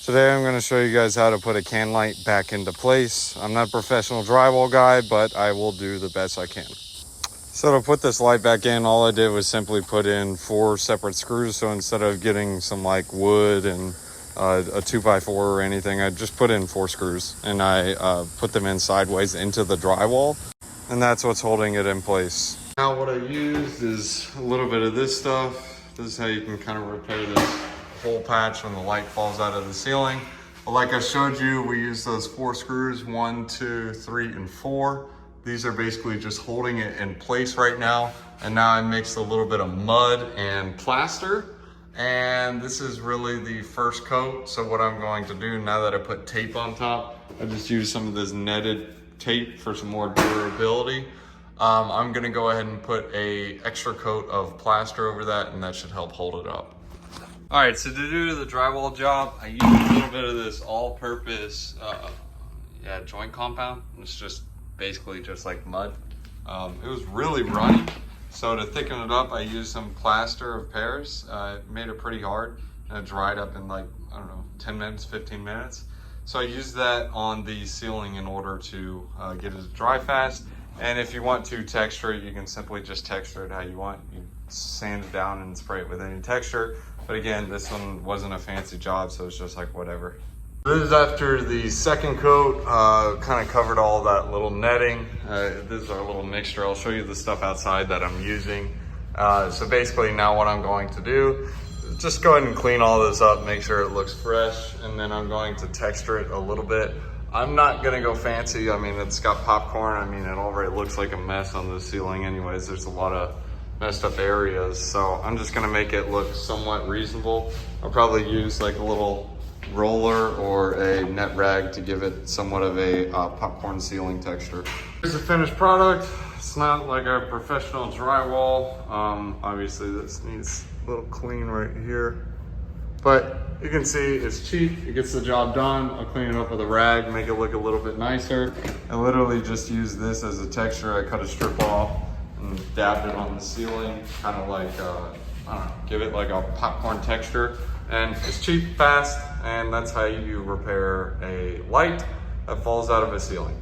Today I'm going to show you guys how to put a can light back into place. I'm not a professional drywall guy, but I will do the best I can. So to put this light back in, all I did was simply put in 4 separate screws. So instead of getting some like wood and a 2x4 or anything, I just put in 4 screws and I put them in sideways into the drywall, and that's what's holding it in place. Now what I used is a little bit of this stuff. This is how you can kind of repair this hole patch when the light falls out of the ceiling. But like I showed you, we use those 4 screws, 1, 2, 3, and 4. These are basically just holding it in place right now. And now I mixed a little bit of mud and plaster. And this is really the first coat. So what I'm going to do now that I put tape on top, I just use some of this netted tape for some more durability. I'm gonna go ahead and put a extra coat of plaster over that, and that should help hold it up. All right, so to do the drywall job, I use a little bit of this all-purpose joint compound. It's just basically just like mud. It was really runny, so to thicken it up, I used some plaster of Paris. It made it pretty hard, and it dried up in like, I don't know, 10 minutes, 15 minutes. So I used that on the ceiling in order to get it to dry fast. And if you want to texture it, you can simply just texture it how you want. You sand it down and spray it with any texture. But again, this one wasn't a fancy job, so it's just like whatever. This is after the second coat, kind of covered all that little netting. This is our little mixture. I'll show you the stuff outside that I'm using. So basically now what I'm going to do, just go ahead and clean all this up, make sure it looks fresh, and then I'm going to texture it a little bit. I'm not gonna go fancy. I mean, it's got popcorn. I mean, it already looks like a mess on the ceiling anyways. There's a lot of messed up areas. So I'm just gonna make it look somewhat reasonable. I'll probably use like a little roller or a net rag to give it somewhat of a popcorn ceiling texture. Here's the finished product. It's not like a professional drywall. Obviously this needs a little clean right here. But you can see it's cheap, it gets the job done. I'll clean it up with a rag, make it look a little bit nicer. I literally just use this as a texture. I cut a strip off and dabbed it on the ceiling, kind of like, I don't know, give it like a popcorn texture. And it's cheap, fast, and that's how you repair a light that falls out of a ceiling.